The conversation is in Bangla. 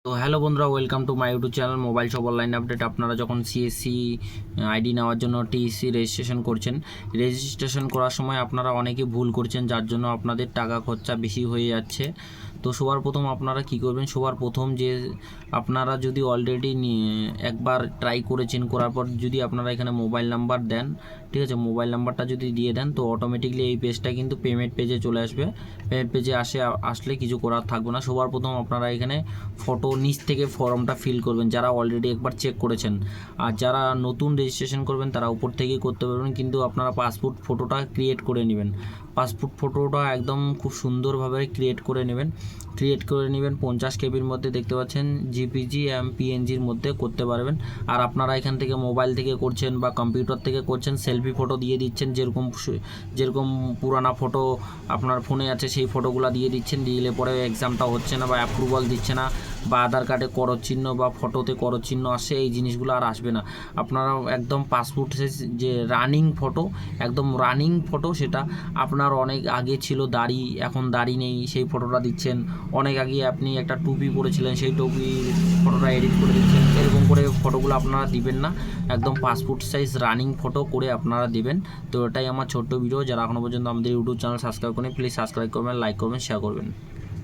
তো হ্যালো বন্ধুরা, welcome to my YouTube channel mobile shop online update. আপনারা যখন সিএসসি আইডি নেওয়ার জন্য টিএসসি রেজিস্ট্রেশন করছেন, রেজিস্ট্রেশন করার সময় আপনারা অনেকে ভুল করছেন, যার জন্য আপনাদের টাকা খরচা বেশি হয়ে যাচ্ছে। তো সবার প্রথম আপনারা কি করবেন, সবার প্রথম যে আপনারা যদি অলরেডি একবার ট্রাই করেছেন, করার পর যদি আপনারা এখানে মোবাইল নাম্বার দেন, ঠিক আছে, মোবাইল নাম্বারটা যদি দিয়ে দেন তো অটোমেটিকলি এই পেজটা কিন্তু পেমেন্ট পেজে চলে আসবে। পেমেন্ট পেজে আসলে কিছু করার থাকবে না। সবার প্রথম আপনারা এখানে ফটো নিচ থেকে ফর্মটা ফিল করবেন, যারা অলরেডি একবার চেক করেছেন। আর যারা নতুন রেজিস্ট্রেশন করবেন তারা উপর থেকেই করতে পারবেন, কিন্তু আপনারা পাসপোর্ট ফটোটা ক্রিয়েট করে নেবেন। পাসপোর্ট ফটোটা একদম খুব সুন্দরভাবে ক্রিয়েট করে নেবেন। 50 কেবির মধ্যে, দেখতে পাচ্ছেন জিপিজি পিএনজির মধ্যে করতে পারবেন। আর আপনারা এখান থেকে মোবাইল থেকে করছেন বা কম্পিউটার থেকে করছেন, সেলফি ফটো দিয়ে দিচ্ছেন, যেরকম পুরানা ফটো আপনার ফোনে আছে সেই ফটোগুলো দিয়ে দিচ্ছেন। দিলে পরে এক্সামটা হচ্ছে না বা অ্যাপ্রুভাল দিচ্ছে না, বা আধার কার্ডে করর চিহ্ন বা ফটোতে করর চিহ্ন আসে, এই জিনিসগুলো আর আসবে না। আপনারা একদম পাসপোর্ট যে রানিং ফটো, একদম রানিং ফটো, সেটা আপনার অনেক আগে ছিল দাড়ি, এখন দাড়ি নেই, সেই ফটোটা দিচ্ছেন। অনেক আগে আপনি একটা টুপি পরেছিলেন, সেই টুপির ফটোটা এডিট করে দিচ্ছেন। এরকম করে ফটোগুলো আপনারা দিবেন না, একদম পাসপোর্ট সাইজ রানিং ফটো করে আপনারা দেবেন। তো এটাই আমার ছোট্ট ভিডিও। যারা এখনও পর্যন্ত আমাদের ইউটিউব চ্যানেল সাবস্ক্রাইব করেন, প্লিজ সাবস্ক্রাইব করবেন, লাইক করবেন, শেয়ার করবেন।